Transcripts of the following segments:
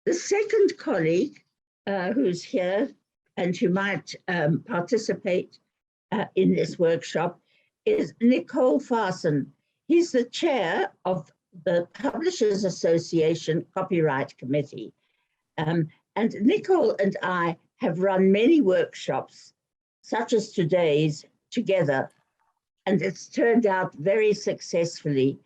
The second colleague who's here and who might participate in this workshop is Nicole Farson. He's the chair of the Publishers Association Copyright Committee. And Nicole and I have run many workshops, such as today's, together. And it's turned out very successfully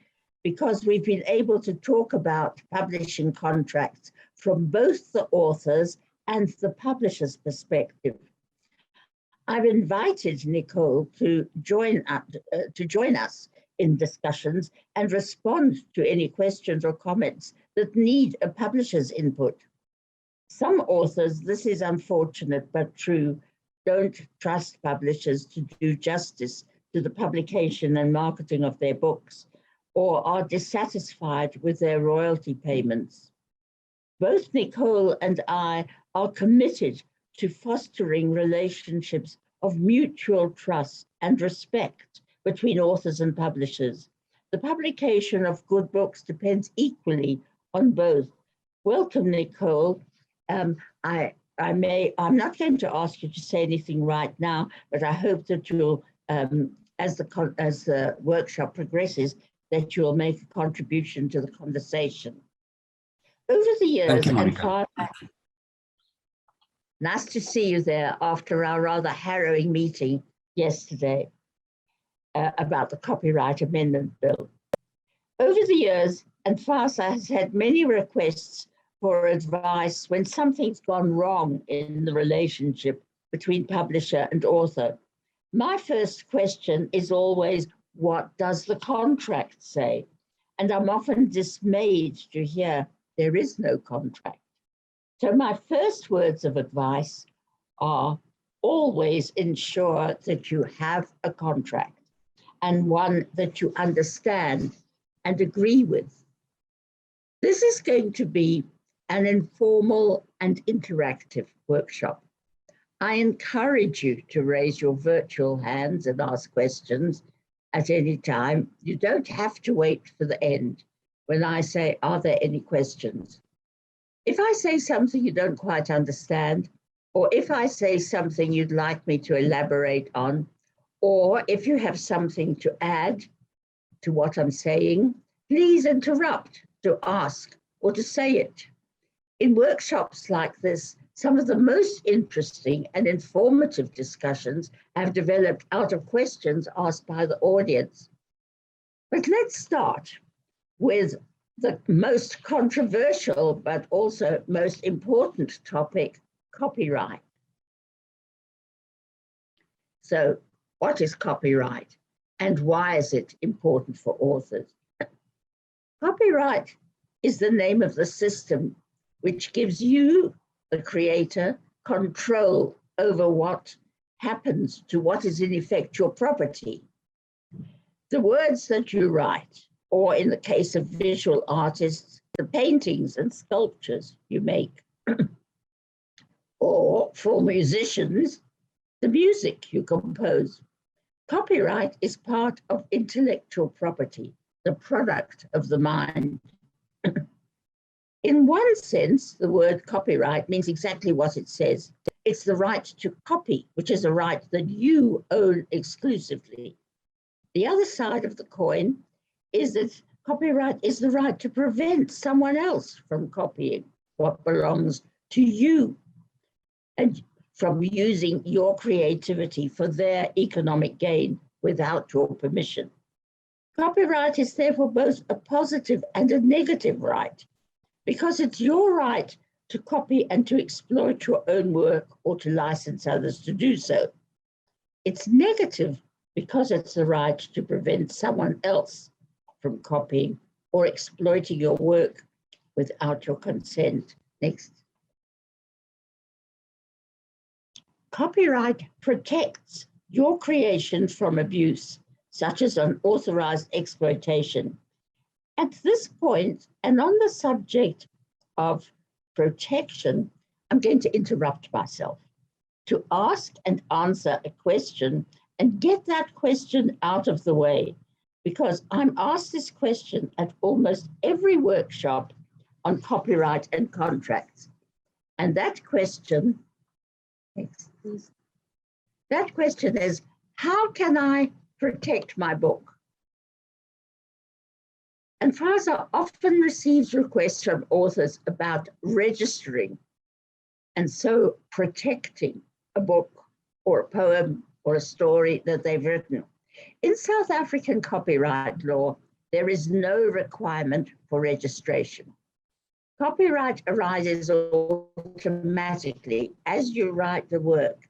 because we've been able to talk about publishing contracts from both the author's and the publisher's perspective. I've invited Nicole to join us in discussions and respond to any questions or comments that need a publisher's input. Some authors, this is unfortunate but true, don't trust publishers to do justice to the publication and marketing of their books, or are dissatisfied with their royalty payments. Both Nicole and I are committed to fostering relationships of mutual trust and respect between authors and publishers. The publication of good books depends equally on both. Welcome, Nicole. I'm not going to ask you to say anything right now, but I hope that you'll, as the workshop progresses, that you'll make a contribution to the conversation. Over the years, nice to see you there after our rather harrowing meeting yesterday about the Copyright Amendment Bill. Over the years, FASA has had many requests for advice when something's gone wrong in the relationship between publisher and author. My first question is always, what does the contract say? And I'm often dismayed to hear there is no contract. So my first words of advice are always ensure that you have a contract and one that you understand and agree with. This is going to be an informal and interactive workshop. I encourage you to raise your virtual hands and ask questions at any time. You don't have to wait for the end when I say, are there any questions? If I say something you don't quite understand, or if I say something you'd like me to elaborate on, or if you have something to add to what I'm saying, please interrupt to ask or to say it. In workshops like this, some of the most interesting and informative discussions have developed out of questions asked by the audience. But let's start with the most controversial, but also most important topic, copyright. So what is copyright and why is it important for authors? Copyright is the name of the system which gives you, the creator, control over what happens to what is in effect your property. The words that you write, or in the case of visual artists, the paintings and sculptures you make, or for musicians, the music you compose. Copyright is part of intellectual property, the product of the mind. In one sense, the word copyright means exactly what it says. It's the right to copy, which is a right that you own exclusively. The other side of the coin is that copyright is the right to prevent someone else from copying what belongs to you and from using your creativity for their economic gain without your permission. Copyright is therefore both a positive and a negative right, because it's your right to copy and to exploit your own work or to license others to do so. It's negative because it's the right to prevent someone else from copying or exploiting your work without your consent. Next. Copyright protects your creation from abuse, such as unauthorized exploitation. At this point, and on the subject of protection, I'm going to interrupt myself to ask and answer a question and get that question out of the way, because I'm asked this question at almost every workshop on copyright and contracts. And that question, next please. That question is, how can I protect my book? And FASA often receives requests from authors about registering and so protecting a book or a poem or a story that they've written. In South African copyright law, there is no requirement for registration. Copyright arises automatically as you write the work,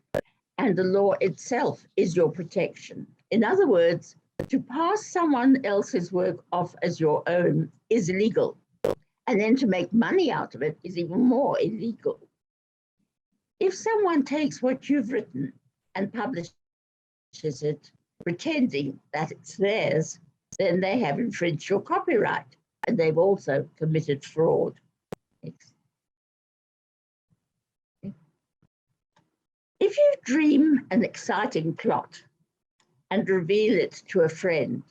and the law itself is your protection. In other words, to pass someone else's work off as your own is illegal, and then to make money out of it is even more illegal. If someone takes what you've written and publishes it, pretending that it's theirs, then they have infringed your copyright, and they've also committed fraud. If you dream an exciting plot and reveal it to a friend,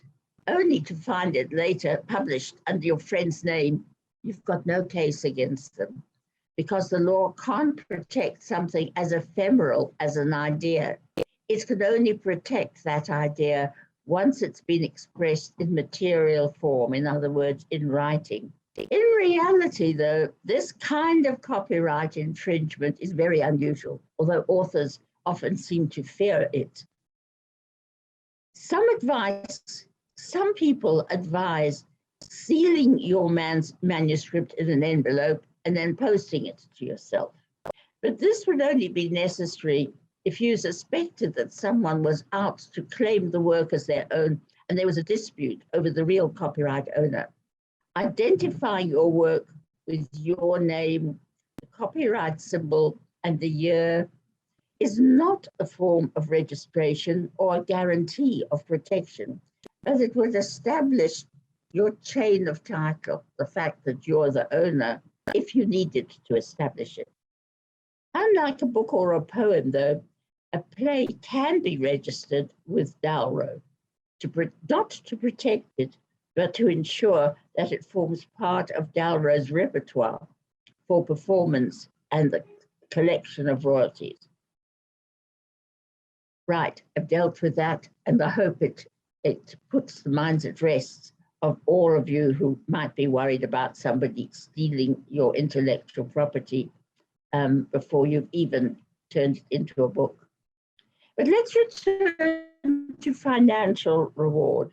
only to find it later published under your friend's name, you've got no case against them, because the law can't protect something as ephemeral as an idea. It can only protect that idea once it's been expressed in material form, in other words, in writing. In reality, though, this kind of copyright infringement is very unusual, although authors often seem to fear it. Some people advise sealing your manuscript in an envelope and then posting it to yourself. But this would only be necessary if you suspected that someone was out to claim the work as their own and there was a dispute over the real copyright owner. Identifying your work with your name, the copyright symbol, and the year is not a form of registration or a guarantee of protection, as it would establish your chain of title, the fact that you're the owner, if you needed to establish it. Unlike a book or a poem, though, a play can be registered with Dalro, not to protect it, but to ensure that it forms part of Dalro's repertoire for performance and the collection of royalties. Right, I've dealt with that, and I hope it puts the minds at rest of all of you who might be worried about somebody stealing your intellectual property before you've even turned it into a book. But let's return to financial reward.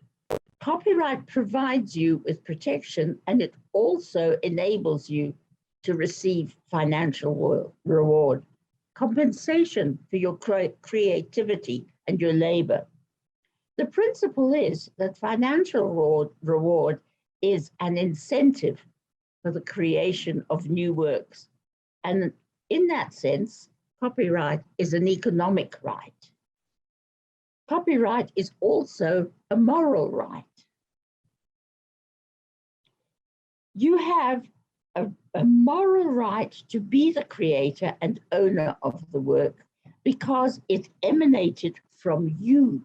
Copyright provides you with protection, and it also enables you to receive financial reward, compensation for your creativity and your labor. The principle is that financial reward is an incentive for the creation of new works. And in that sense, copyright is an economic right. Copyright is also a moral right. You have a moral right to be the creator and owner of the work because it emanated from you.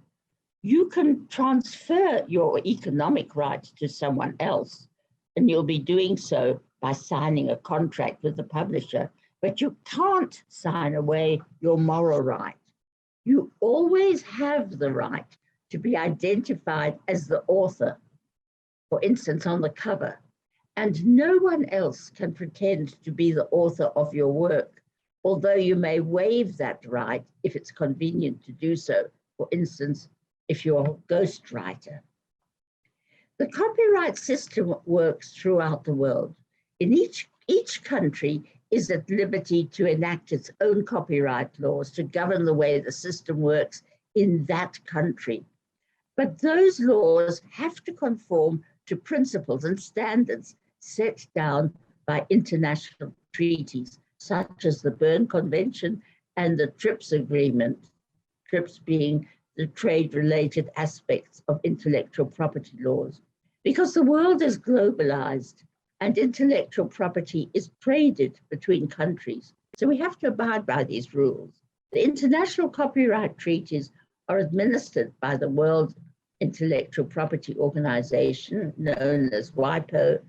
You can transfer your economic right to someone else, and you'll be doing so by signing a contract with the publisher, but you can't sign away your moral right. You always have the right to be identified as the author, for instance, on the cover, and no one else can pretend to be the author of your work, although you may waive that right if it's convenient to do so, for instance, if you're a ghostwriter. The copyright system works throughout the world. In each country is at liberty to enact its own copyright laws to govern the way the system works in that country. But those laws have to conform to principles and standards set down by international treaties, such as the Berne Convention and the TRIPS Agreement, TRIPS being the trade-related aspects of intellectual property laws. Because the world is globalized and intellectual property is traded between countries, so we have to abide by these rules. The international copyright treaties are administered by the World Intellectual Property Organization, known as WIPO,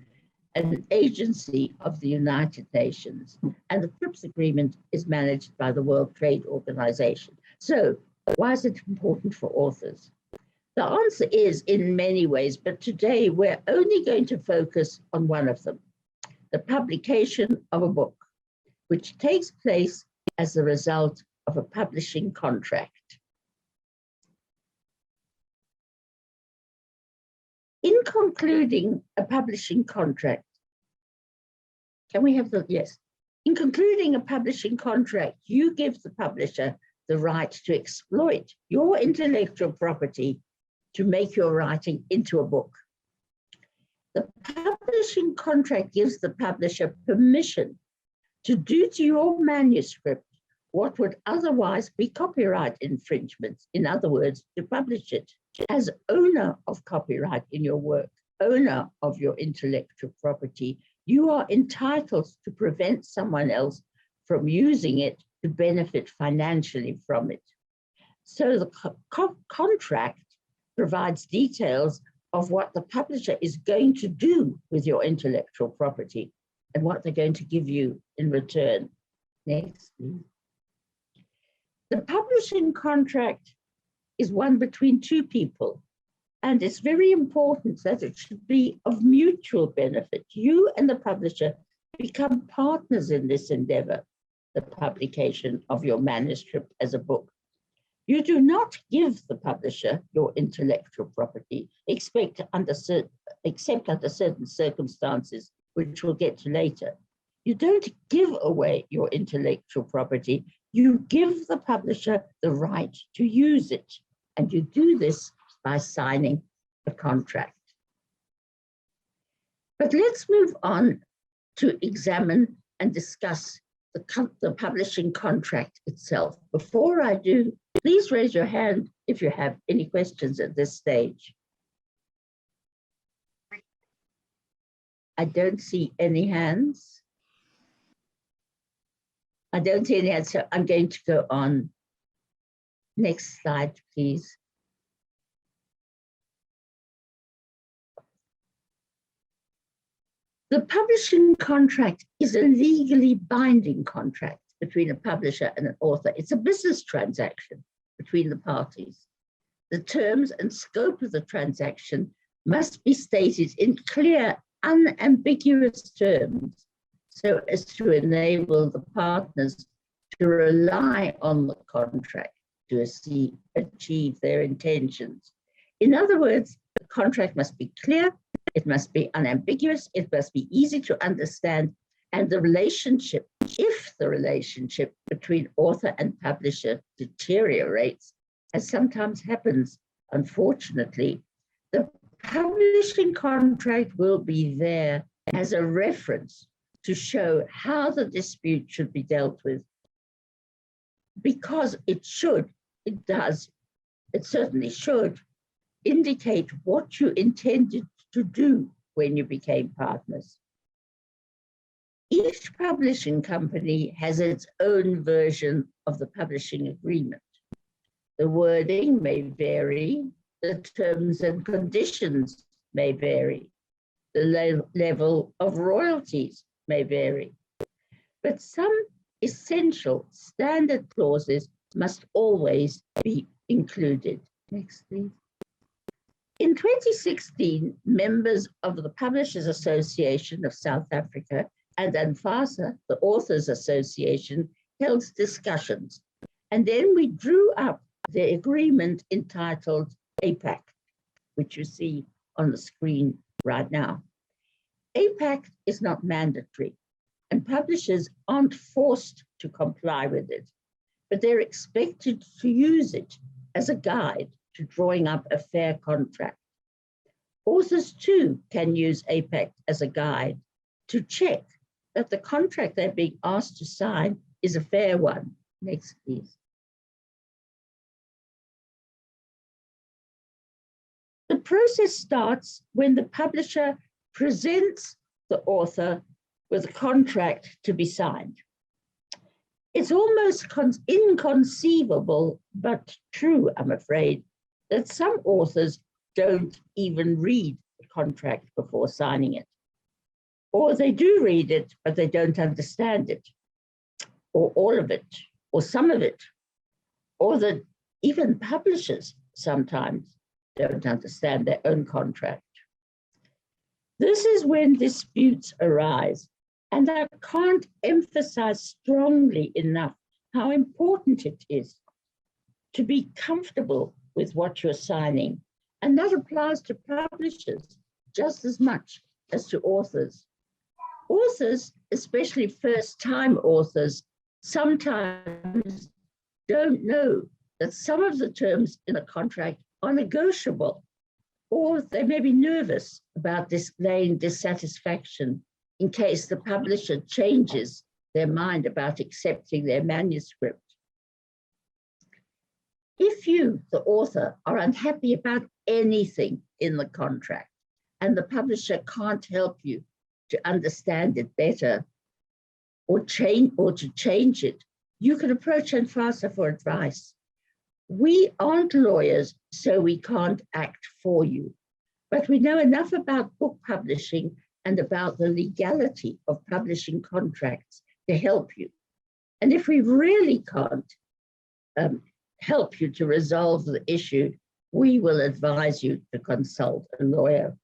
an agency of the United Nations, and the TRIPS agreement is managed by the World Trade Organization. So why is it important for authors? The answer is in many ways, but today we're only going to focus on one of them, the publication of a book, which takes place as the result of a publishing contract. In concluding a publishing contract, can we have the, yes. In concluding a publishing contract, you give the publisher the right to exploit your intellectual property to make your writing into a book. The publishing contract gives the publisher permission to do to your manuscript what would otherwise be copyright infringements. In other words, to publish it as owner of copyright in your work, owner of your intellectual property. You are entitled to prevent someone else from using it to benefit financially from it. So the contract provides details of what the publisher is going to do with your intellectual property and what they're going to give you in return. Next, please. The publishing contract is one between two people, and it's very important that it should be of mutual benefit. You and the publisher become partners in this endeavor, the publication of your manuscript as a book. You do not give the publisher your intellectual property, except under certain circumstances, which we'll get to later. You don't give away your intellectual property. You give the publisher the right to use it. And you do this by signing a contract. But let's move on to examine and discuss the publishing contract itself. Before I do, please raise your hand if you have any questions at this stage. I don't see any hands. I don't see any hands, so I'm going to go on. Next slide, please. The publishing contract is a legally binding contract between a publisher and an author. It's a business transaction between the parties. The terms and scope of the transaction must be stated in clear, unambiguous terms so as to enable the partners to rely on the contract to achieve their intentions. In other words, the contract must be clear, it must be unambiguous, it must be easy to understand, and the relationship, if the relationship between author and publisher deteriorates, as sometimes happens, unfortunately, the publishing contract will be there as a reference to show how the dispute should be dealt with. Because it certainly should indicate what you intended to do when you became partners. Each publishing company has its own version of the publishing agreement. The wording may vary, the terms and conditions may vary, the level of royalties may vary, but some essential standard clauses must always be included. Next, please. In 2016, members of the Publishers Association of South Africa and ANFASA, the Authors Association, held discussions. And then we drew up the agreement entitled APAC, which you see on the screen right now. APAC is not mandatory, and publishers aren't forced to comply with it, but they're expected to use it as a guide to drawing up a fair contract. Authors too can use APAC as a guide to check that the contract they're being asked to sign is a fair one. Next, please. The process starts when the publisher presents the author with a contract to be signed. It's almost inconceivable, but true, I'm afraid, that some authors don't even read the contract before signing it. or they do read it, but they don't understand it, or all of it, or some of it, or that even publishers sometimes don't understand their own contract. This is when disputes arise, and I can't emphasize strongly enough how important it is to be comfortable with what you're signing, and that applies to publishers just as much as to authors. Authors, especially first-time authors, sometimes don't know that some of the terms in a contract are negotiable, or they may be nervous about displaying dissatisfaction in case the publisher changes their mind about accepting their manuscript. If you, the author, are unhappy about anything in the contract and the publisher can't help you to understand it better or to change it, you can approach Anfasa for advice. We aren't lawyers, so we can't act for you, but we know enough about book publishing and about the legality of publishing contracts to help you. And if we really can't help you to resolve the issue, we will advise you to consult a lawyer.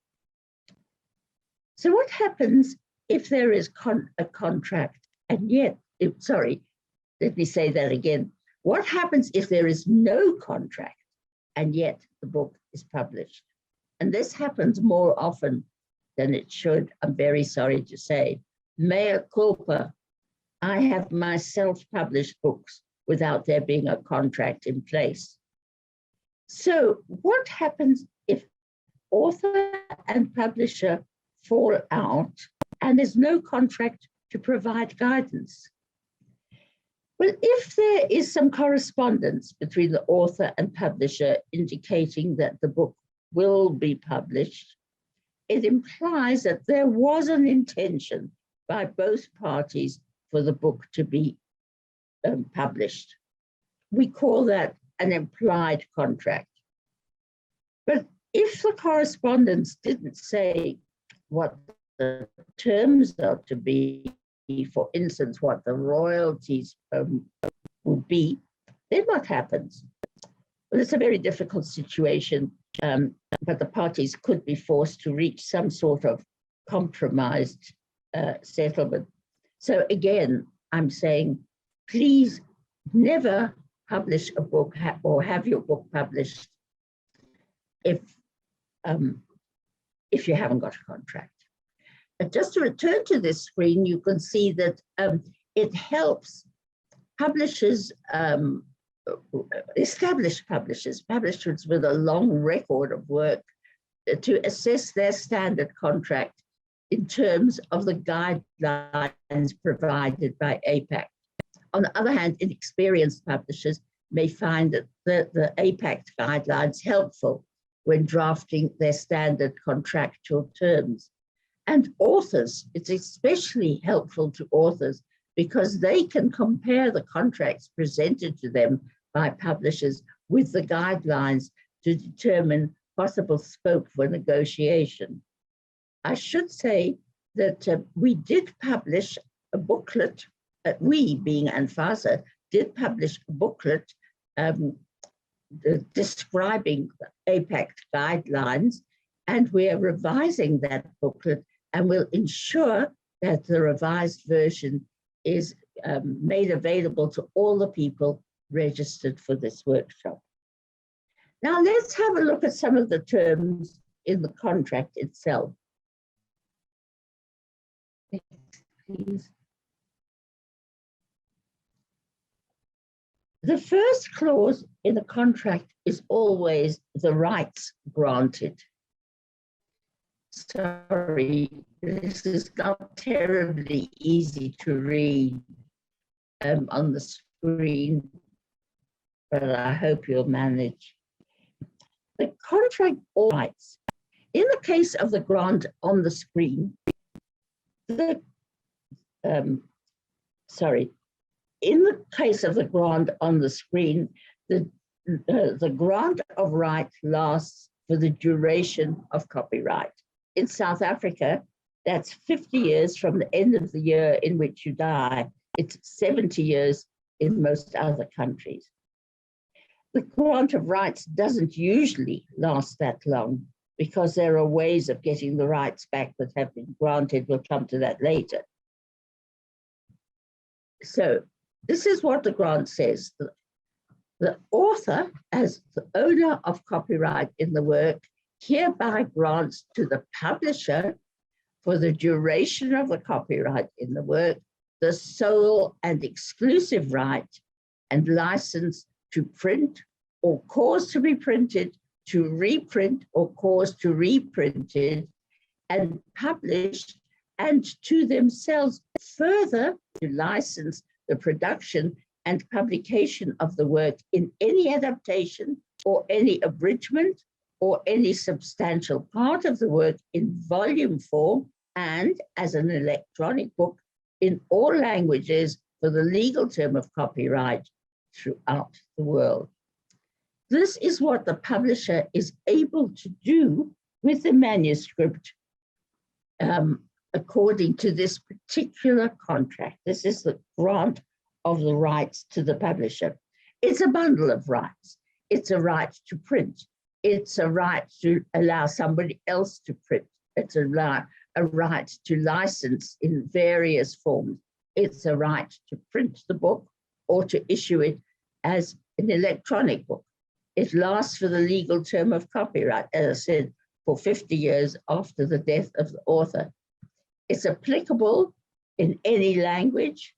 So what happens if there is a contract and yet, let me say that again. What happens if there is no contract and yet the book is published? And this happens more often than it should, I'm very sorry to say. Mea culpa. I have myself published books without there being a contract in place. So what happens if author and publisher fall out and there's no contract to provide guidance? Well, if there is some correspondence between the author and publisher indicating that the book will be published, it implies that there was an intention by both parties for the book to be published. We call that an implied contract. But if the correspondence didn't say what the terms are to be, for instance, what the royalties would be, then what happens? Well, it's a very difficult situation, but the parties could be forced to reach some sort of compromised settlement. So again, I'm saying, please never publish a book or have your book published if you haven't got a contract. But just to return to this screen, you can see that it helps publishers, established publishers with a long record of work to assess their standard contract in terms of the guidelines provided by APAC. On the other hand, inexperienced publishers may find that the APAC guidelines helpful when drafting their standard contractual terms. And authors, it's especially helpful to authors because they can compare the contracts presented to them by publishers with the guidelines to determine possible scope for negotiation. I should say that we did publish a booklet, we being Anfasa, did publish a booklet describing the APAC guidelines, and we are revising that booklet and will ensure that the revised version is made available to all the people registered for this workshop. Now let's have a look at some of the terms in the contract itself. Next, please. The first clause in a contract is always the rights granted. Sorry, this is not terribly easy to read on the screen, but I hope you'll manage. The contract all rights. In the case of the grant on the screen, in the case of the grant on the screen, the grant of right lasts for the duration of copyright. In South Africa, That's 50 years from the end of the year in which you die. It's 70 years in most other countries. The grant of rights doesn't usually last that long because there are ways of getting the rights back that have been granted. We'll come to that later. So this is what the grant says. The author, as the owner of copyright in the work, hereby grants to the publisher, for the duration of the copyright in the work, the sole and exclusive right and license to print or cause to be printed, to reprint or cause to reprint it, and published, and to themselves further to license the production and publication of the work in any adaptation or any abridgment or any substantial part of the work in volume form and as an electronic book in all languages for the legal term of copyright throughout the world. This is what the publisher is able to do with the manuscript according to this particular contract. This is the grant of the rights to the publisher. It's a bundle of rights. It's a right to print. It's a right to allow somebody else to print. It's a right to license in various forms. It's a right to print the book or to issue it as an electronic book. It lasts for the legal term of copyright, as I said, for 50 years after the death of the author. It's applicable in any language,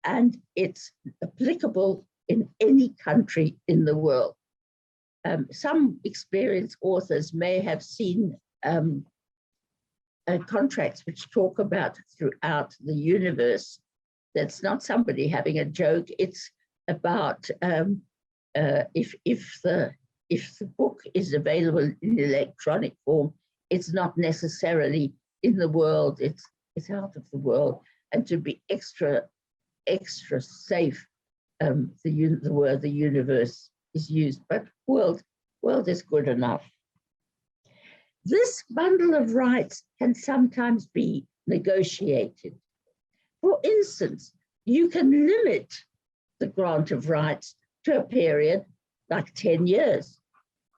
and it's applicable in any country in the world. Some experienced authors may have seen contracts which talk about throughout the universe. That's not somebody having a joke. It's about if the book is available in electronic form, it's not necessarily in the world. It's out of the world. And to be extra safe, the word the universe is used, but world is good enough. This bundle of rights can sometimes be negotiated. For instance, you can limit the grant of rights to a period like 10 years.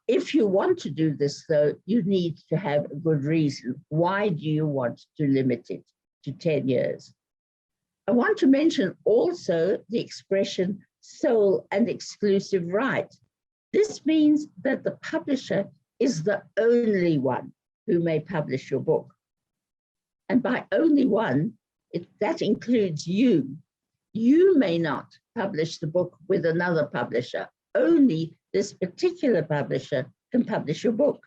If you want to do this, though, you need to have a good reason. Why do you want to limit it to 10 years? I want to mention also the expression sole and exclusive right. This means that the publisher is the only one who may publish your book. And by only one, that includes you. You may not publish the book with another publisher. Only this particular publisher can publish your book.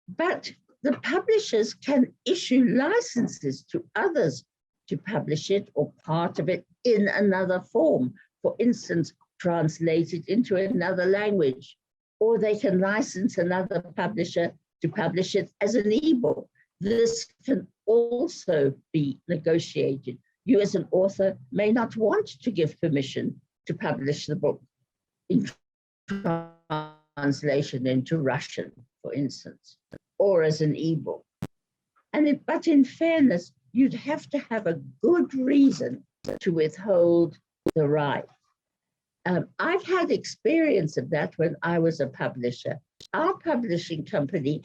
But the publishers can issue licenses to others to publish it or part of it in another form. For instance, translate it into another language, or they can license another publisher to publish it as an ebook. This can also be negotiated. You as an author may not want to give permission to publish the book in translation into Russian, for instance, or as an ebook. But in fairness, you'd have to have a good reason to withhold the right. I've had experience of that when I was a publisher. Our publishing company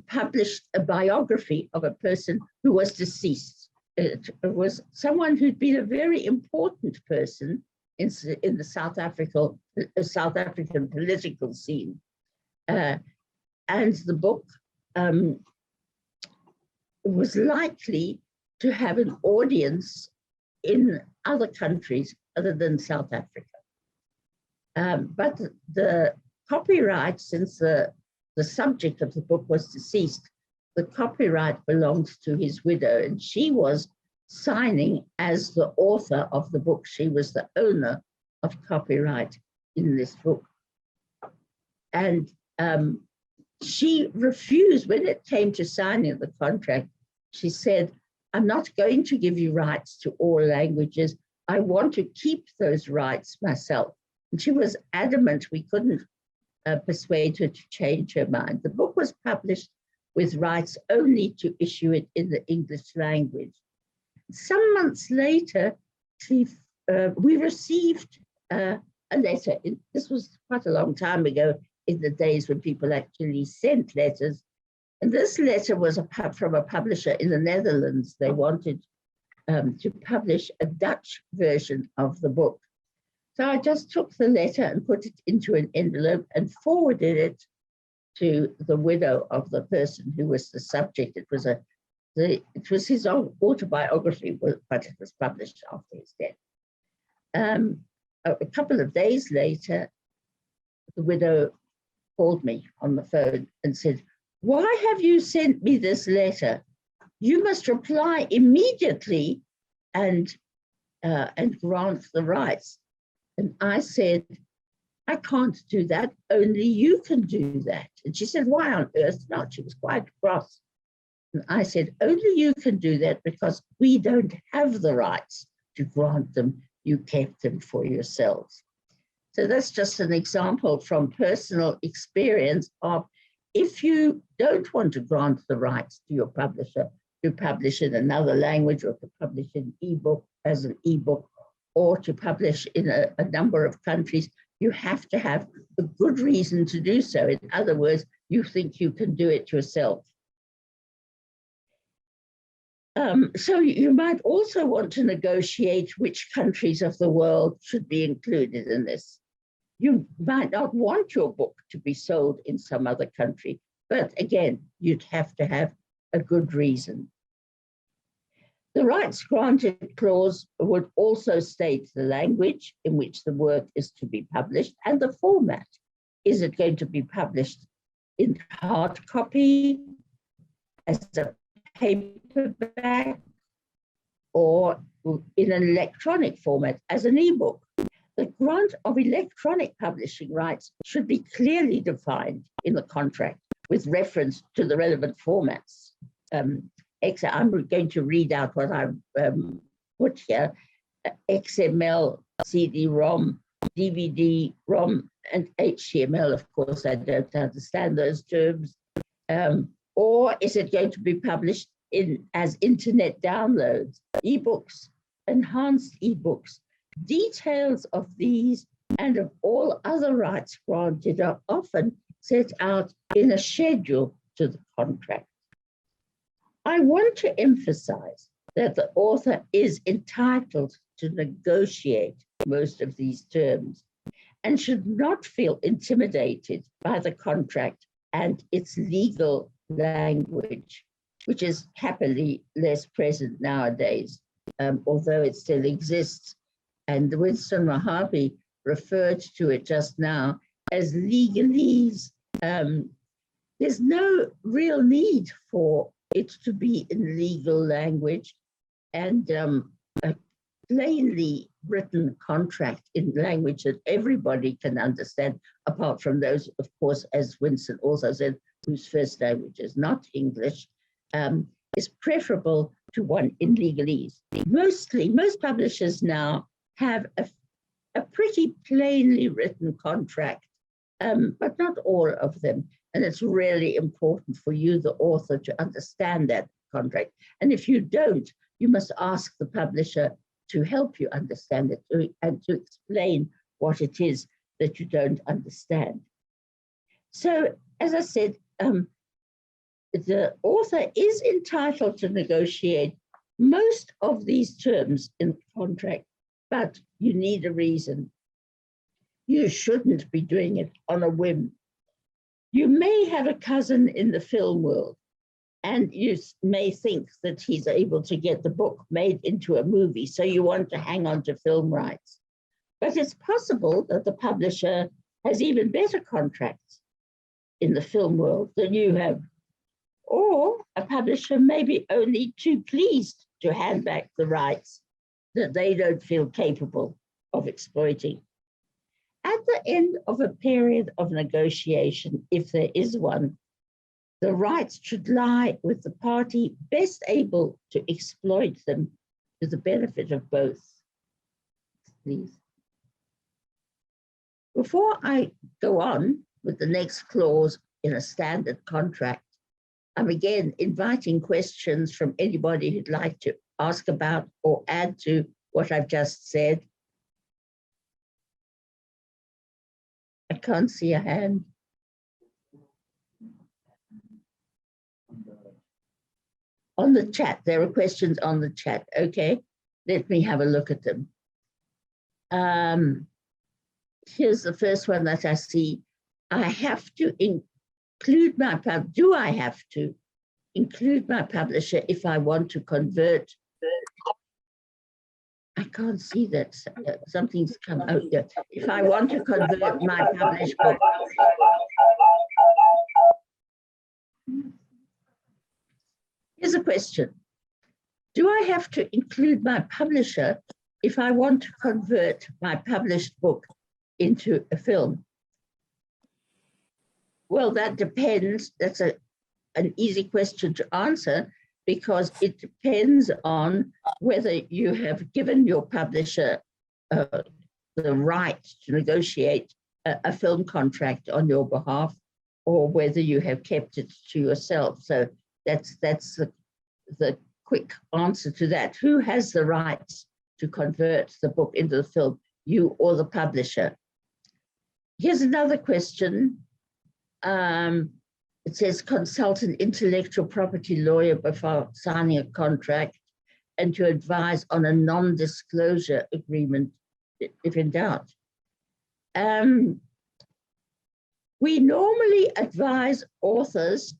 published a biography of a person who was deceased. It was someone who'd been a very important person in the South African political scene. And the book was likely to have an audience in other countries other than South Africa. But the copyright, since the subject of the book was deceased, the copyright belonged to his widow, and she was signing as the author of the book. She was the owner of copyright in this book. And she refused, when it came to signing the contract, she said, I'm not going to give you rights to all languages. I want to keep those rights myself. And she was adamant we couldn't persuade her to change her mind. The book was published with rights only to issue it in the English language. Some months later, we received a letter. This was quite a long time ago, in the days when people actually sent letters. And this letter was from a publisher in the Netherlands. They wanted to publish a Dutch version of the book. So I just took the letter and put it into an envelope and forwarded it to the widow of the person who was the subject. It was his own autobiography, but it was published after his death. A couple of days later, the widow called me on the phone and said, "Why have you sent me this letter? You must reply immediately and grant the rights." And I said, "I can't do that. Only you can do that." And she said, "Why on earth not?" She was quite cross. And I said, "Only you can do that because we don't have the rights to grant them. You kept them for yourselves." So that's just an example from personal experience of, if you don't want to grant the rights to your publisher to publish in another language, or to publish an ebook as an ebook, or to publish in a number of countries, you have to have a good reason to do so. In other words, you think you can do it yourself. So you might also want to negotiate which countries of the world should be included in this. You might not want your book to be sold in some other country, but again, you'd have to have a good reason. The rights granted clause would also state the language in which the work is to be published and the format. Is it going to be published in hard copy, as a paperback, or in an electronic format as an ebook? The grant of electronic publishing rights should be clearly defined in the contract with reference to the relevant formats. I'm going to read out what I've put here: XML, CD-ROM, DVD-ROM, and HTML. Of course, I don't understand those terms. Or is it going to be published as internet downloads, ebooks, enhanced ebooks? Details of these and of all other rights granted are often set out in a schedule to the contract. I want to emphasize that the author is entitled to negotiate most of these terms and should not feel intimidated by the contract and its legal language, which is happily less present nowadays, although it still exists. And Winston Mojave referred to it just now as legalese. There's no real need for it to be in legal language, and a plainly written contract in language that everybody can understand, apart from those, of course, as Winston also said, whose first language is not English, is preferable to one in legalese. Most publishers now have a pretty plainly written contract, but not all of them. And it's really important for you, the author, to understand that contract. And if you don't, you must ask the publisher to help you understand it and to explain what it is that you don't understand. So, as I said, the author is entitled to negotiate most of these terms in the contract, but you need a reason. You shouldn't be doing it on a whim. You may have a cousin in the film world, and you may think that he's able to get the book made into a movie, so you want to hang on to film rights. But it's possible that the publisher has even better contracts in the film world than you have. Or a publisher may be only too pleased to hand back the rights that they don't feel capable of exploiting. At the end of a period of negotiation, if there is one, the rights should lie with the party best able to exploit them to the benefit of both. Please. Before I go on with the next clause in a standard contract, I'm again inviting questions from anybody who'd like to ask about or add to what I've just said. I can't see a hand. On the chat, there are questions on the chat. Okay, let me have a look at them. Here's the first one that I see. I have to include my do I have to include my publisher if I want to convert? I can't see that. Something's come out here. If I want to convert my published book. Here's a question. Do I have to include my publisher if I want to convert my published book into a film? Well, that depends. That's an easy question to answer, because it depends on whether you have given your publisher the right to negotiate a film contract on your behalf, or whether you have kept it to yourself. So that's the quick answer to that. Who has the rights to convert the book into the film, you or the publisher? Here's another question. It says, consult an intellectual property lawyer before signing a contract and to advise on a non-disclosure agreement if in doubt. We normally advise authors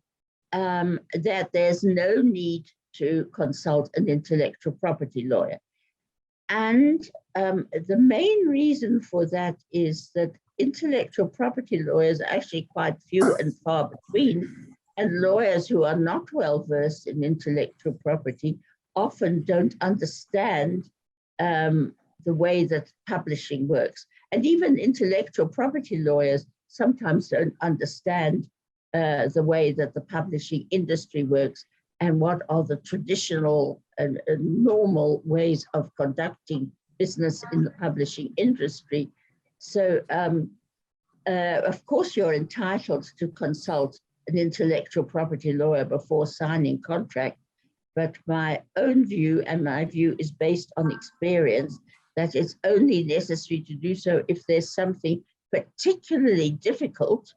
that there's no need to consult an intellectual property lawyer. And the main reason for that is that intellectual property lawyers are actually quite few and far between, and lawyers who are not well versed in intellectual property often don't understand the way that publishing works. And even intellectual property lawyers sometimes don't understand the way that the publishing industry works and what are the traditional and normal ways of conducting business in the publishing industry. So, of course, you're entitled to consult an intellectual property lawyer before signing contract, but my own view, and my view is based on experience, that it's only necessary to do so if there's something particularly difficult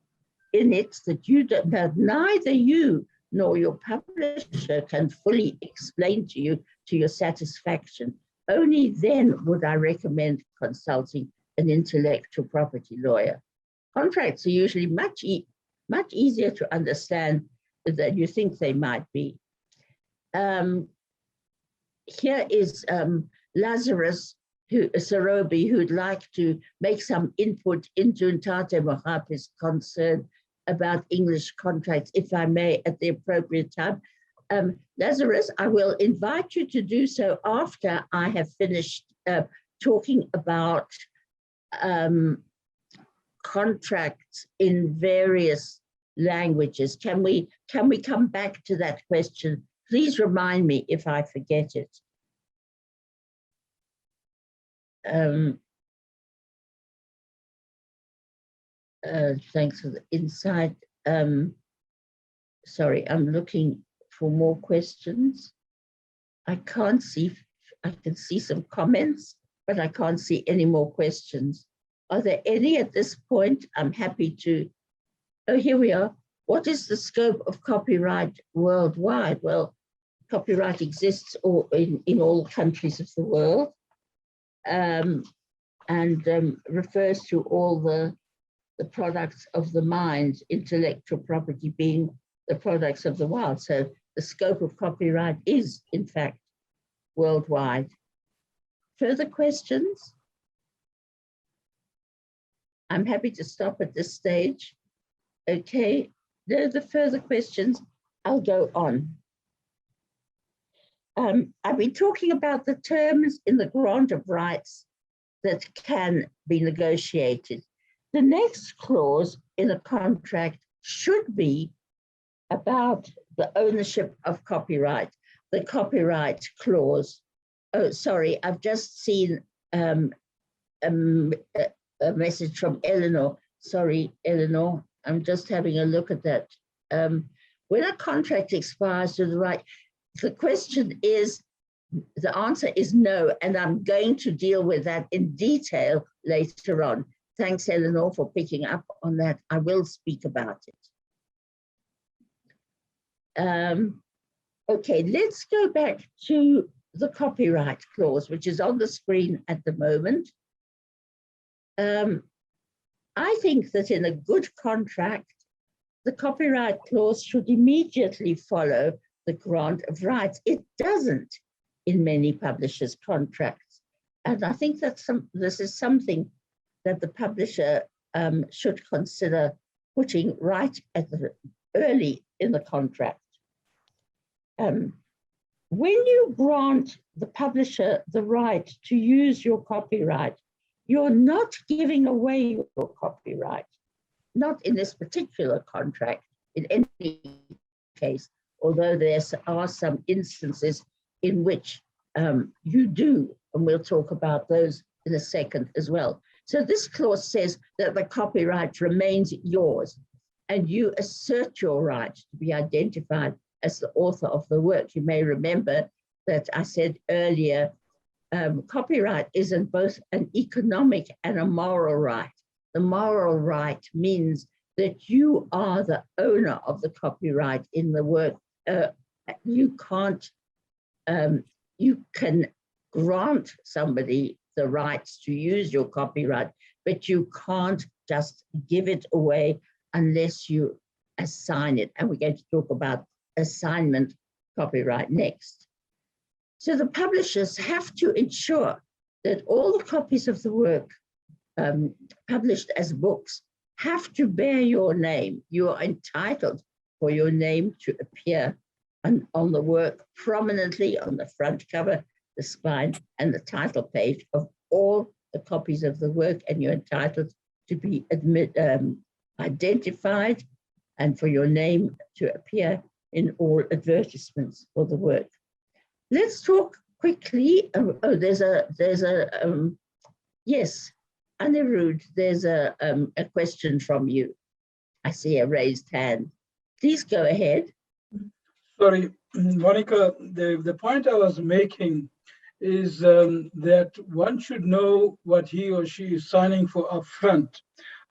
in it that neither you nor your publisher can fully explain to you to your satisfaction. Only then would I recommend consulting an intellectual property lawyer. Contracts are usually much easier to understand than you think they might be. Here is Lazarus Sarobi, who'd like to make some input into Ntate Mohapi's concern about English contracts, if I may, at the appropriate time. Lazarus, I will invite you to do so after I have finished talking about contracts in various languages. Can we come back to that question? Please remind me if I forget it. Thanks for the insight. Sorry, I'm looking for more questions. I can see some comments, but I can't see any more questions. Are there any at this point? I'm happy to. Oh, here we are. What is the scope of copyright worldwide? Well, copyright exists in all countries of the world, and refers to all the products of the mind, intellectual property being the products of the wild. So the scope of copyright is, in fact, worldwide. Further questions? I'm happy to stop at this stage. Okay, no the further questions, I'll go on. I've been talking about the terms in the grant of rights that can be negotiated. The next clause in a contract should be about the ownership of copyright, the copyright clause. Oh, sorry, I've just seen a message from Eleanor. Sorry, Eleanor, I'm just having a look at that. when a contract expires to the right, the question is, the answer is no, and I'm going to deal with that in detail later on. Thanks, Eleanor, for picking up on that. I will speak about it. Okay, let's go back to the copyright clause, which is on the screen at the moment. I think that in a good contract, the copyright clause should immediately follow the grant of rights. It doesn't in many publishers' contracts. And I think that this is something that the publisher should consider putting right at the early in the contract. When you grant the publisher the right to use your copyright, you're not giving away your copyright, not in this particular contract, in any case, although there are some instances in which you do, and we'll talk about those in a second as well. So this clause says that the copyright remains yours, and you assert your right to be identified as the author of the work. You may remember that I said earlier, copyright isn't both an economic and a moral right. The moral right means that you are the owner of the copyright in the work. You can grant somebody the rights to use your copyright, but you can't just give it away unless you assign it. And we're going to talk about assignment copyright next. So the publishers have to ensure that all the copies of the work published as books have to bear your name. You are entitled for your name to appear on the work prominently on the front cover, the spine, and the title page of all the copies of the work, and you're entitled to be identified and for your name to appear in all advertisements for the work. Let's talk quickly. Yes, Anirudh, there's a question from you. I see a raised hand. Please go ahead. Sorry, Monica, the point I was making is that one should know what he or she is signing for upfront.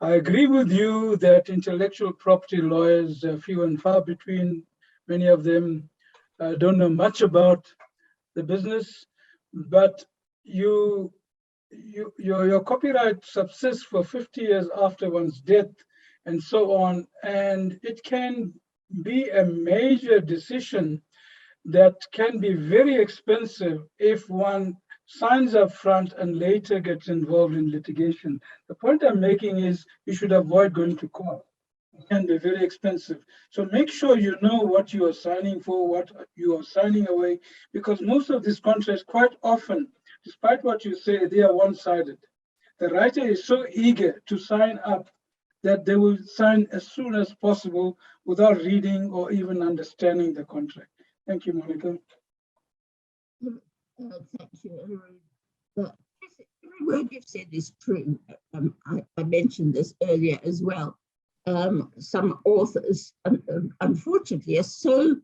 I agree with you that intellectual property lawyers are few and far between. Many of them don't know much about the business, but your copyright subsists for 50 years after one's death and so on, and it can be a major decision that can be very expensive if one signs up front and later gets involved in litigation. The point I'm making is you should avoid going to court. It can be very expensive. So make sure you know what you are signing for, what you are signing away, because most of these contracts, quite often, despite what you say, they are one-sided. The writer is so eager to sign up that they will sign as soon as possible without reading or even understanding the contract. Thank you, Monica. Thank you. Every word you've said is true. I mentioned this earlier as well. Some authors, unfortunately, are so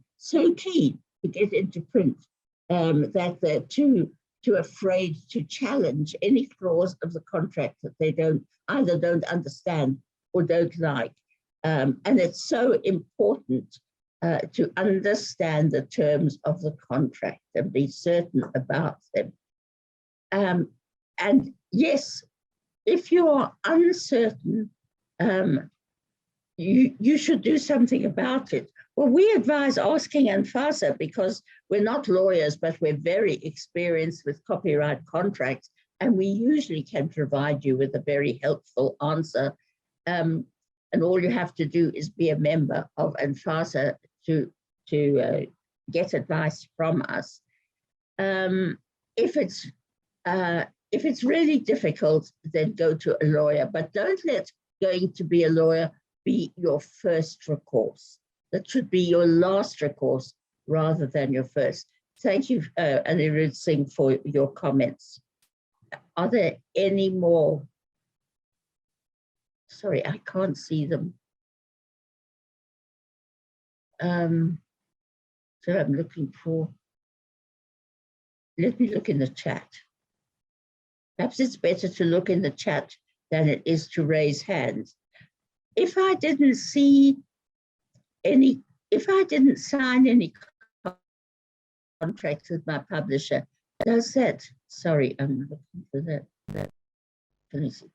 keen to get into print that they're too afraid to challenge any clause of the contract that they either don't understand or don't like. And it's so important to understand the terms of the contract and be certain about them. And yes, if you are uncertain, you should do something about it. Well, we advise asking Anfasa because we're not lawyers, but we're very experienced with copyright contracts, and we usually can provide you with a very helpful answer. And all you have to do is be a member of Anfasa to get advice from us. If it's really difficult, then go to a lawyer, but don't let going to be a lawyer be your first recourse. That should be your last recourse rather than your first. Thank you, Anirudh Singh, for your comments. Are there any more? Sorry, I can't see them. So I'm looking for, let me look in the chat. Perhaps it's better to look in the chat than it is to raise hands. If I didn't see any, if I didn't sign any contracts with my publisher, does that, sorry, I'm looking for that. Let me see.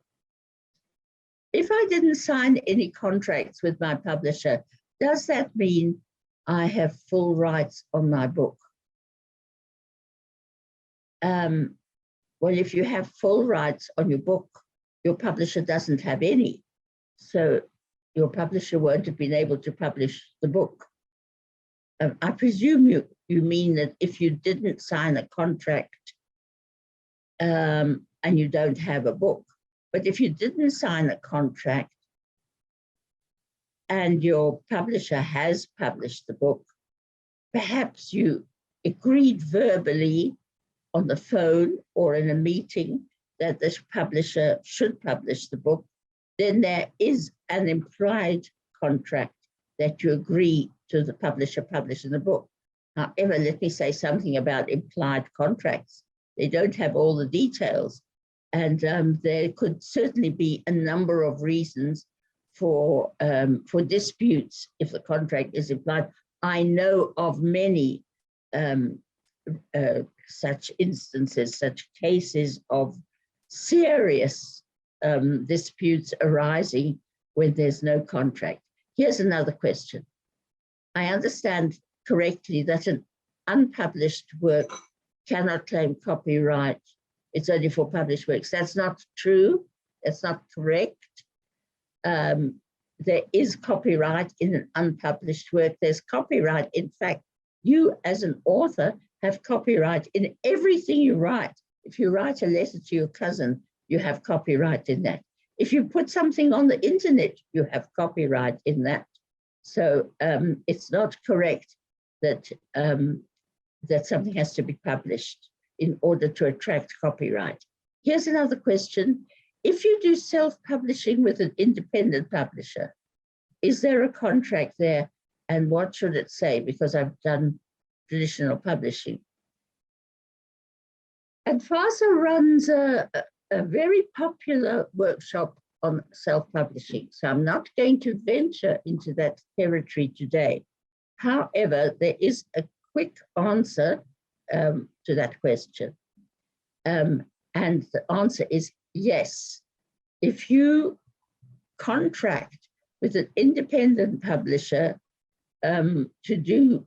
If I didn't sign any contracts with my publisher, does that mean I have full rights on my book? Well, if you have full rights on your book, your publisher doesn't have any. So your publisher won't have been able to publish the book. I presume you mean that if you didn't sign a contract and you don't have a book, but if you didn't sign a contract and your publisher has published the book, perhaps you agreed verbally on the phone or in a meeting that this publisher should publish the book, then there is an implied contract that you agree to the publisher publishing the book. However, let me say something about implied contracts. They don't have all the details, and there could certainly be a number of reasons for disputes if the contract is implied. I know of many such instances, such cases of serious disputes arising when there's no contract. Here's another question. I understand correctly that an unpublished work cannot claim copyright. It's only for published works. That's not true. That's not correct. There is copyright in an unpublished work. There's copyright. In fact, you as an author have copyright in everything you write. If you write a letter to your cousin, you have copyright in that. If you put something on the internet, you have copyright in that. So it's not correct that, that something has to be published in order to attract copyright. Here's another question. If you do self-publishing with an independent publisher, is there a contract there? And what should it say? Because I've done traditional publishing. And FASA runs a very popular workshop on self-publishing. So I'm not going to venture into that territory today. However, there is a quick answer to that question. And the answer is yes. If you contract with an independent publisher to do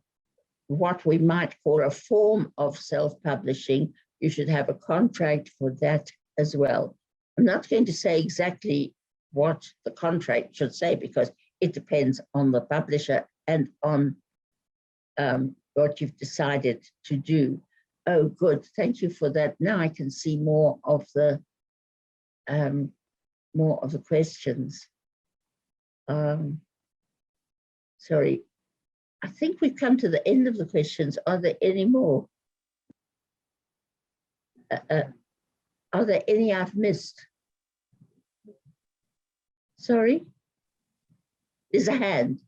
what we might call a form of self-publishing, you should have a contract for that as well. I'm not going to say exactly what the contract should say because it depends on the publisher and on what you've decided to do. Oh, good. Thank you for that. Now I can see more of the questions. Sorry, I think we've come to the end of the questions. Are there any more? Are there any I've missed? Sorry? There's a hand.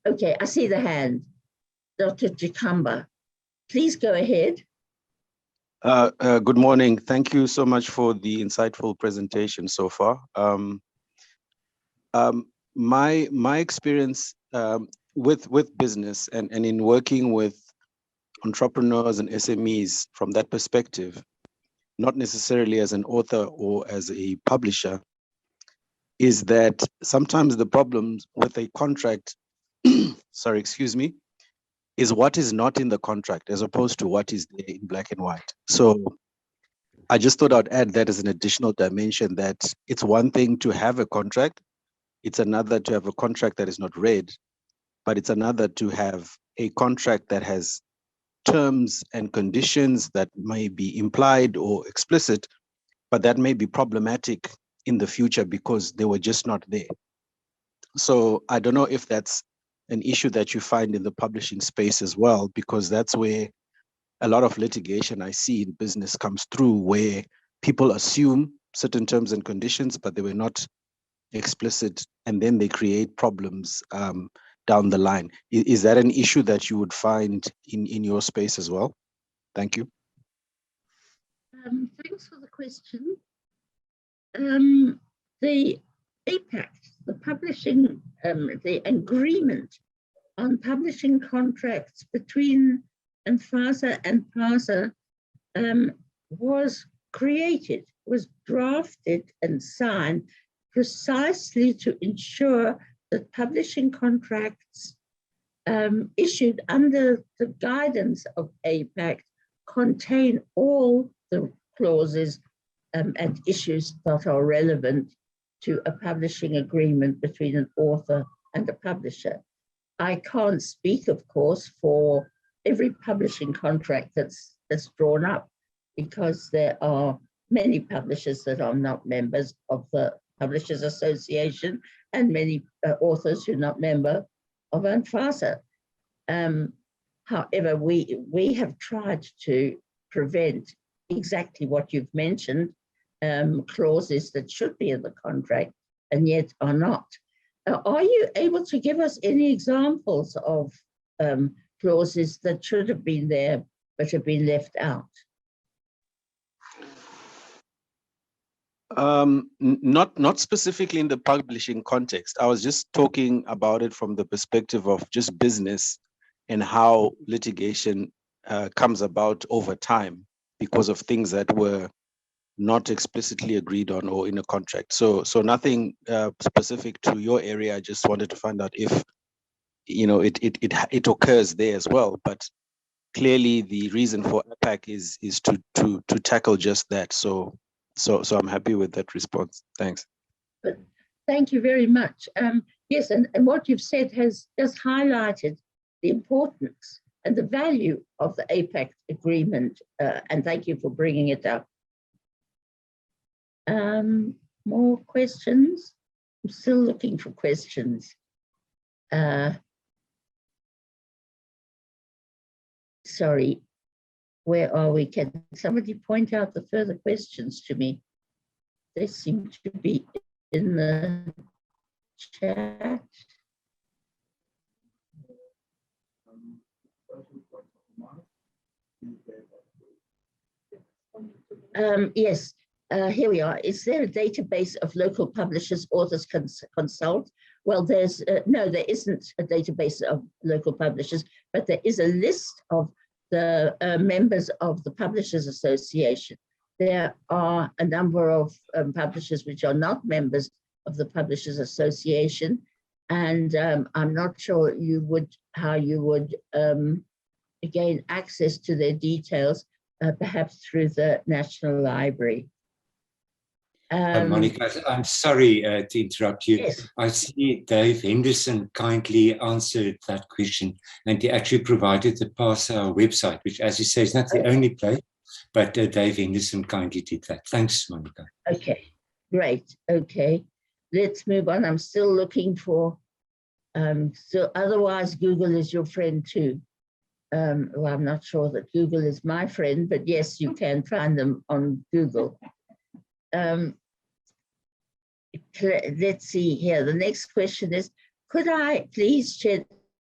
Okay, I see the hand. Dr. Chikamba, please go ahead. Good morning. Thank you so much for the insightful presentation so far. My experience with business and in working with entrepreneurs and SMEs from that perspective, not necessarily as an author or as a publisher, is that sometimes the problems with a contract, sorry, excuse me, is what is not in the contract as opposed to what is there in black and white. So I just thought I'd add that as an additional dimension, that it's one thing to have a contract, it's another to have a contract that is not read, but it's another to have a contract that has terms and conditions that may be implied or explicit, but that may be problematic in the future because they were just not there. So I don't know if that's an issue that you find in the publishing space as well, because that's where a lot of litigation I see in business comes through, where people assume certain terms and conditions, but they were not explicit, and then they create problems down the line. Is that an issue that you would find in your space as well? Thank you. Thanks for the question. The APAC, the publishing, the agreement on publishing contracts between FASA and PASA was created, was drafted and signed precisely to ensure that publishing contracts issued under the guidance of APAC contain all the clauses and issues that are relevant to a publishing agreement between an author and a publisher. I can't speak, of course, for every publishing contract that's drawn up, because there are many publishers that are not members of the Publishers Association and many authors who are not member of ANFASA. However, we have tried to prevent exactly what you've mentioned, clauses that should be in the contract and yet are not. Are you able to give us any examples of clauses that should have been there but have been left out? Not specifically in the publishing context. I was just talking about it from the perspective of just business and how litigation comes about over time because of things that were not explicitly agreed on or in a contract. So nothing specific to your area. I just wanted to find out if it occurs there as well. But clearly, the reason for APAC is to tackle just that. So I'm happy with that response. Thanks. But thank you very much. Yes, and what you've said has just highlighted the importance and the value of the APAC agreement, and thank you for bringing it up. More questions? I'm still looking for questions. Sorry, where are we? Can somebody point out the further questions to me? They seem to be in the chat. Yes, here we are. Is there a database of local publishers authors consult? Well, there's no, there isn't a database of local publishers, but there is a list of the members of the Publishers Association. There are a number of publishers which are not members of the Publishers Association, and I'm not sure how you would gain access to their details, perhaps through the National Library. Monica, I'm sorry to interrupt you. Yes. I see Dave Henderson kindly answered that question, and he actually provided the PASA website, which, as you say, is not the only place, but Dave Henderson kindly did that. Thanks, Monica. Okay, great. Okay, let's move on. I'm still looking for, so otherwise Google is your friend too. Well, I'm not sure that Google is my friend, but yes, you can find them on Google. Let's see here. The next question is, could I please shed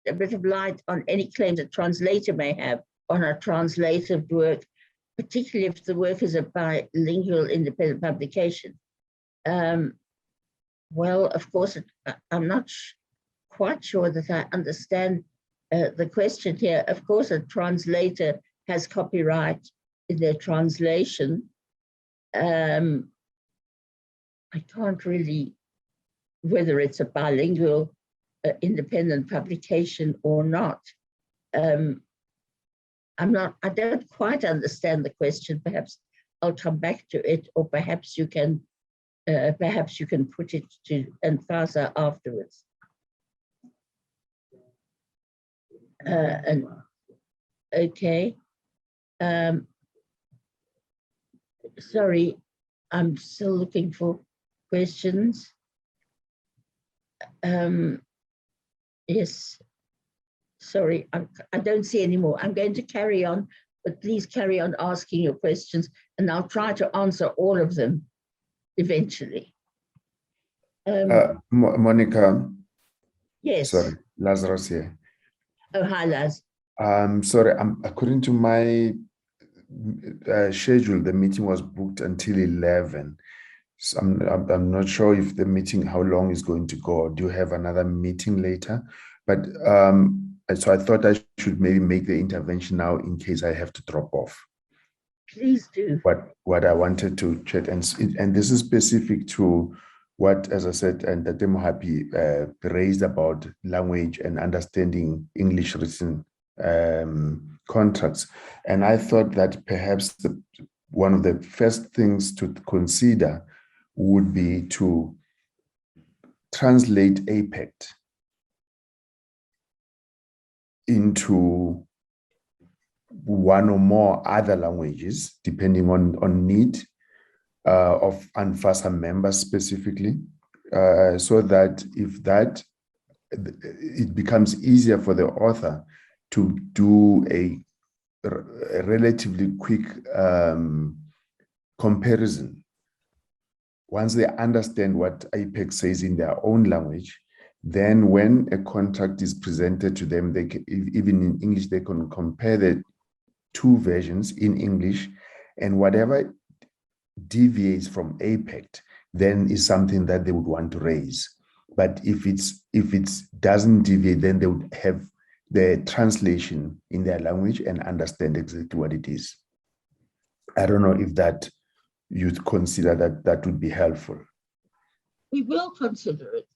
a bit of light on any claims a translator may have on a translated work, particularly if the work is a bilingual independent publication? Well, of course, I'm not quite sure that I understand the question here. Of course, a translator has copyright in their translation. I can't really, whether it's a bilingual independent publication or not. I don't quite understand the question. Perhaps I'll come back to it, or perhaps you can put it to ANFASA afterwards. Okay. Sorry, I'm still looking for questions. Yes, sorry, I don't see any more. I'm going to carry on, but please carry on asking your questions, and I'll try to answer all of them eventually. Monica. Yes. Sorry. Lazarus here. Oh, hi, Laz. Sorry, according to my schedule, the meeting was booked until 11. So I'm not sure if the meeting, how long is going to go. Do you have another meeting later? But so I thought I should maybe make the intervention now in case I have to drop off. Please do. What I wanted to chat, and this is specific to what, as I said, and that Happy raised about language and understanding English written contracts. And I thought that perhaps one of the first things to consider would be to translate APEC into one or more other languages, depending on need of UNFASA members specifically, so that it becomes easier for the author to do a relatively quick comparison. Once they understand what APEC says in their own language, then when a contract is presented to them, they can, even in English, they can compare the two versions in English, and whatever deviates from APEC then is something that they would want to raise. But if it doesn't deviate, then they would have the translation in their language and understand exactly what it is. I don't know if that you'd consider that would be helpful. We will consider it.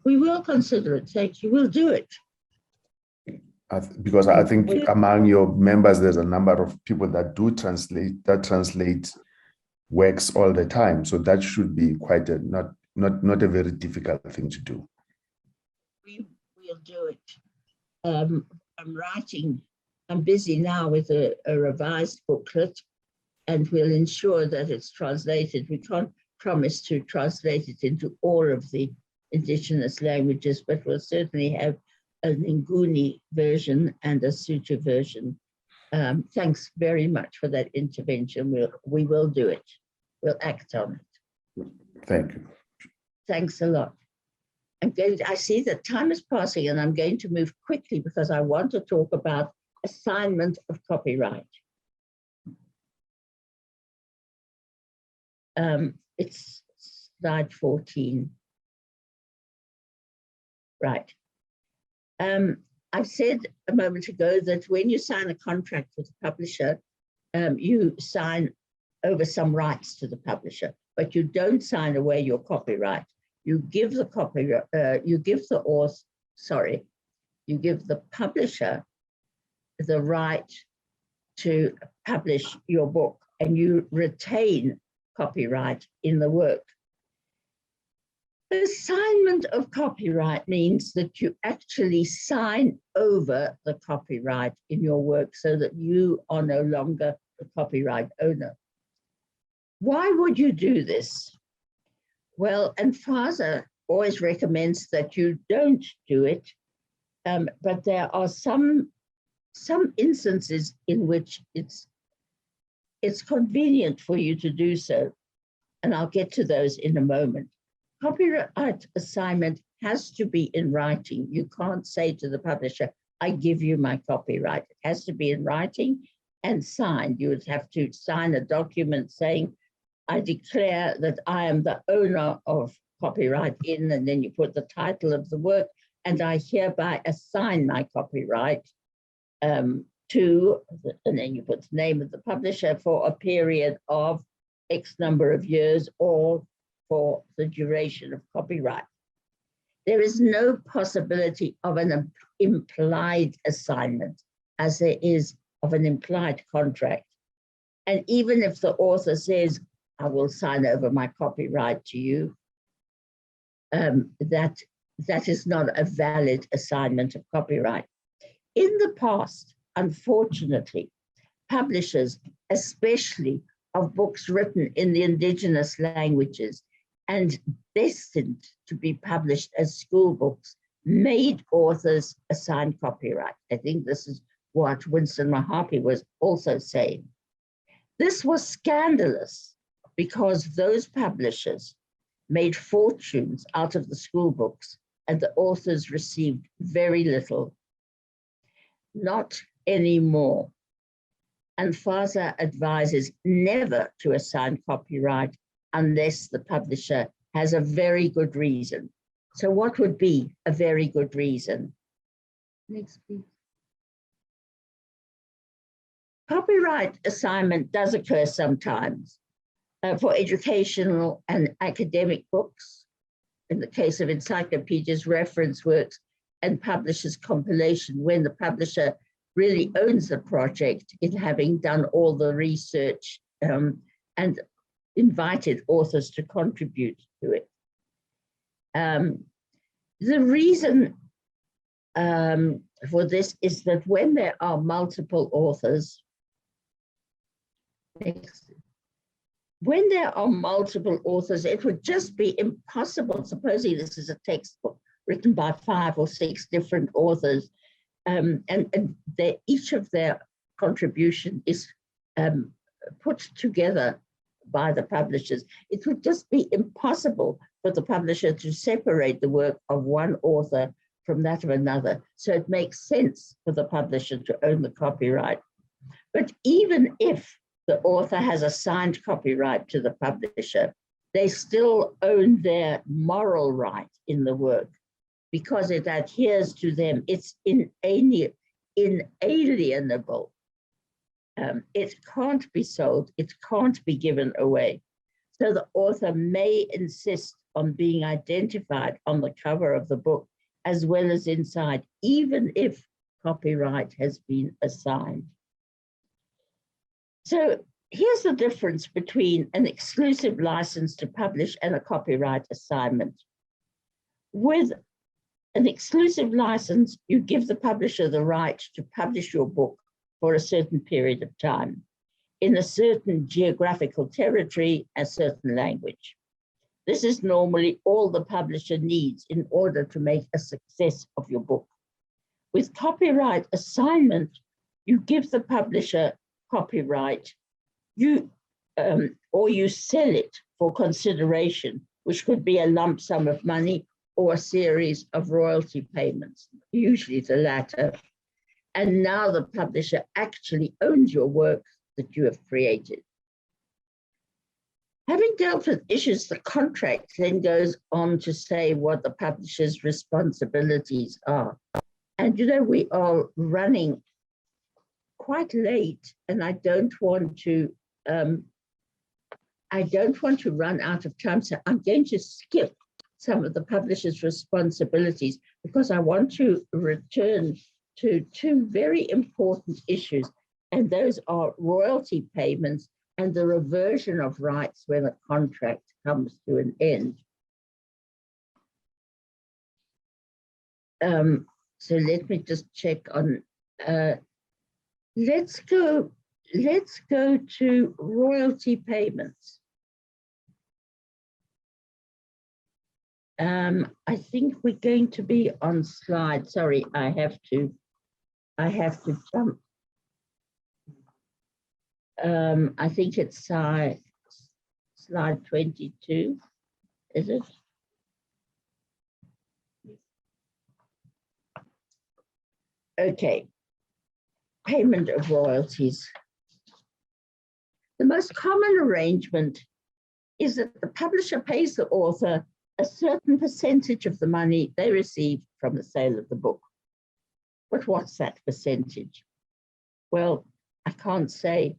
We will consider it. Thank you. We'll do it. Because I think among your members, there's a number of people that do translate works all the time. So that should be quite a not a very difficult thing to do. We'll do it. I'm busy now with a revised booklet, and we'll ensure that it's translated. We can't promise to translate it into all of the indigenous languages, but we'll certainly have a Nguni version and a Sotho version. Thanks very much for that intervention. We will do it. We'll act on it. Thank you. Thanks a lot. I see that time is passing, and I'm going to move quickly because I want to talk about assignment of copyright. It's slide 14. Right. I said a moment ago that when you sign a contract with a publisher, you sign over some rights to the publisher, but you don't sign away your copyright. You give the publisher the right to publish your book, and you retain copyright in the work. Assignment of copyright means that you actually sign over the copyright in your work so that you are no longer the copyright owner. Why would you do this? Well, UNFASA always recommends that you don't do it, but there are some instances in which it's convenient for you to do so, and I'll get to those in a moment. Copyright assignment has to be in writing. You can't say to the publisher, I give you my copyright. It has to be in writing and signed. You would have to sign a document saying, I declare that I am the owner of copyright in, and then you put the title of the work, and I hereby assign my copyright to, and then you put the name of the publisher for a period of X number of years or for the duration of copyright. There is no possibility of an implied assignment as there is of an implied contract. And even if the author says, I will sign over my copyright to you, that is not a valid assignment of copyright. In the past, unfortunately, publishers, especially of books written in the indigenous languages and destined to be published as school books, made authors assign copyright. I think this is what Winston Mahapi was also saying. This was scandalous because those publishers made fortunes out of the school books and the authors received very little. Not anymore. And FASA advises never to assign copyright unless the publisher has a very good reason. So what would be a very good reason? Next, please. Copyright assignment does occur sometimes for educational and academic books, in the case of encyclopedias, reference works, and publishers' compilation, when the publisher really owns the project in having done all the research and invited authors to contribute to it. The reason for this is that when there are multiple authors, when there are multiple authors, it would just be impossible. Supposing this is a textbook written by 5 or 6 different authors, and each of their contribution is put together by the publishers. It would just be impossible for the publisher to separate the work of one author from that of another. So it makes sense for the publisher to own the copyright. But even if the author has assigned copyright to the publisher, they still own their moral right in the work because it adheres to them. It's inalienable. It can't be sold. It can't be given away. So the author may insist on being identified on the cover of the book as well as inside, even if copyright has been assigned. So here's the difference between an exclusive license to publish and a copyright assignment. With an exclusive license, you give the publisher the right to publish your book for a certain period of time in a certain geographical territory, a certain language. This is normally all the publisher needs in order to make a success of your book. With copyright assignment, you give the publisher copyright, or you sell it for consideration, which could be a lump sum of money or a series of royalty payments, usually the latter. And now the publisher actually owns your work that you have created. Having dealt with issues, the contract then goes on to say what the publisher's responsibilities are. And you know, we are running quite late, and I don't want to run out of time, so I'm going to skip some of the publisher's responsibilities because I want to return to 2 very important issues, and those are royalty payments and the reversion of rights when a contract comes to an end. So let me just check on, let's go to royalty payments. I think we're going to be on slide, sorry, I have to jump. I think it's slide 22, is it? Okay, payment of royalties. The most common arrangement is that the publisher pays the author a certain percentage of the money they receive from the sale of the book. But what's that percentage? Well, I can't say.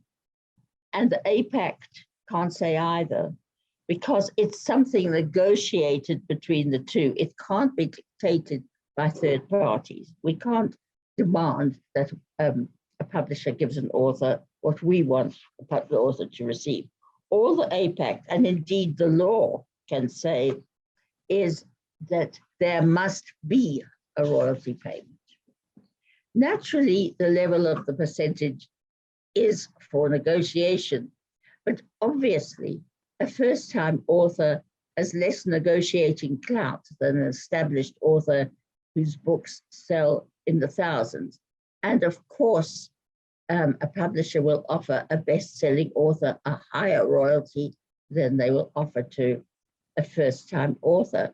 And the APAC can't say either, because it's something negotiated between the two. It can't be dictated by third parties. We can't demand that a publisher gives an author what we want the author to receive. All the APAC, and indeed the law, can say is that there must be a royalty payment. Naturally, the level of the percentage is for negotiation, but obviously a first-time author has less negotiating clout than an established author whose books sell in the thousands. And of course, a publisher will offer a best-selling author a higher royalty than they will offer to a first-time author.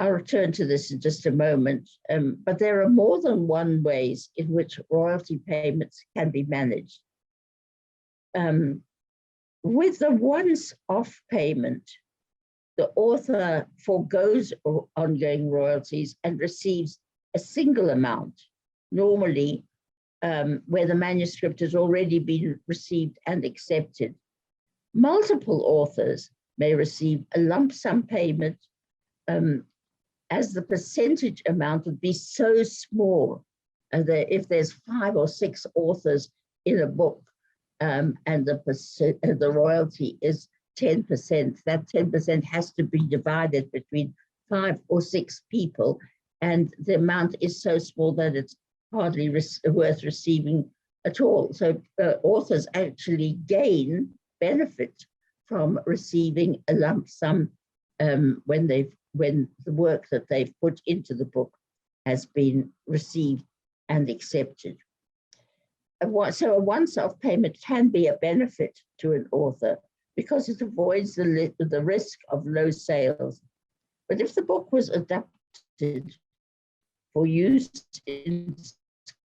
I'll return to this in just a moment, but there are more than one ways in which royalty payments can be managed. With the once-off payment, the author forgoes ongoing royalties and receives a single amount, normally where the manuscript has already been received and accepted. Multiple authors may receive a lump sum payment as the percentage amount would be so small that if there's 5 or 6 authors in a book and the royalty is 10%, that 10% has to be divided between 5 or 6 people, and the amount is so small that it's hardly worth receiving at all. So authors actually gain benefit from receiving a lump sum when the work that they've put into the book has been received and accepted. So a once-off payment can be a benefit to an author because it avoids the risk of low sales. But if the book was adapted for use in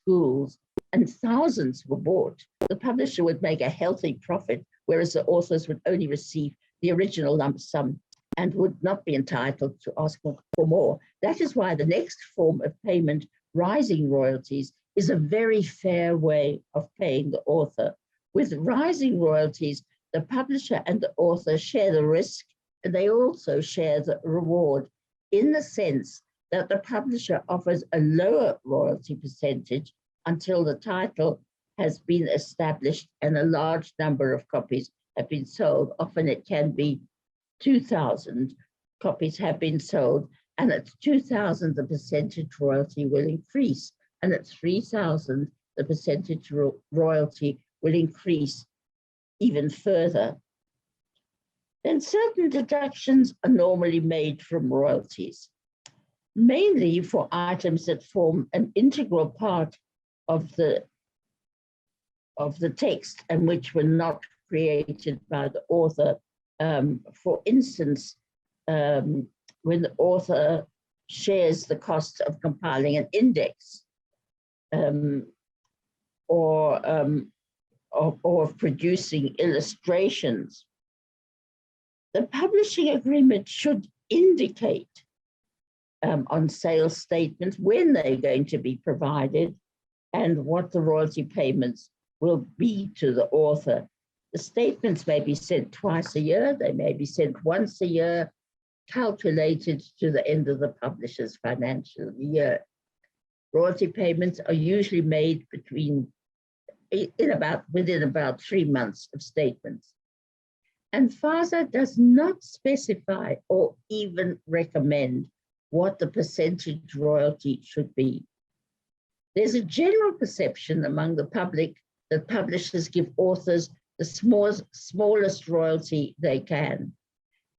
schools and thousands were bought, the publisher would make a healthy profit, whereas the authors would only receive the original lump sum and would not be entitled to ask for more. That is why the next form of payment, rising royalties, is a very fair way of paying the author. With rising royalties, the publisher and the author share the risk, and they also share the reward, in the sense that the publisher offers a lower royalty percentage until the title has been established and a large number of copies have been sold. Often it can be 2,000 copies have been sold, and at 2,000 the percentage royalty will increase, and at 3,000 the percentage royalty will increase even further. Then certain deductions are normally made from royalties, mainly for items that form an integral part of the text and which were not created by the author. For instance, when the author shares the cost of compiling an index or of producing illustrations, the publishing agreement should indicate on sales statements when they're going to be provided and what the royalty payments will be to the author. The statements may be sent twice a year, they may be sent once a year, calculated to the end of the publisher's financial year. Royalty payments are usually made within about 3 months of statements. And FASA does not specify or even recommend what the percentage royalty should be. There's a general perception among the public that publishers give authors the smallest royalty they can,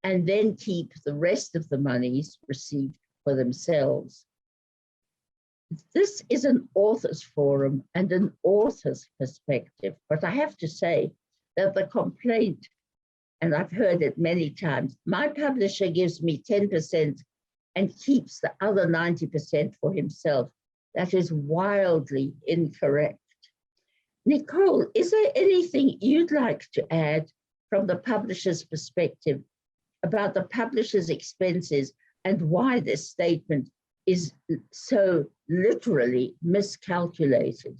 and then keep the rest of the monies received for themselves. This is an author's forum and an author's perspective, but I have to say that the complaint, and I've heard it many times, my publisher gives me 10% and keeps the other 90% for himself. That is wildly incorrect. Nicole, is there anything you'd like to add from the publisher's perspective about the publisher's expenses and why this statement is so literally miscalculated?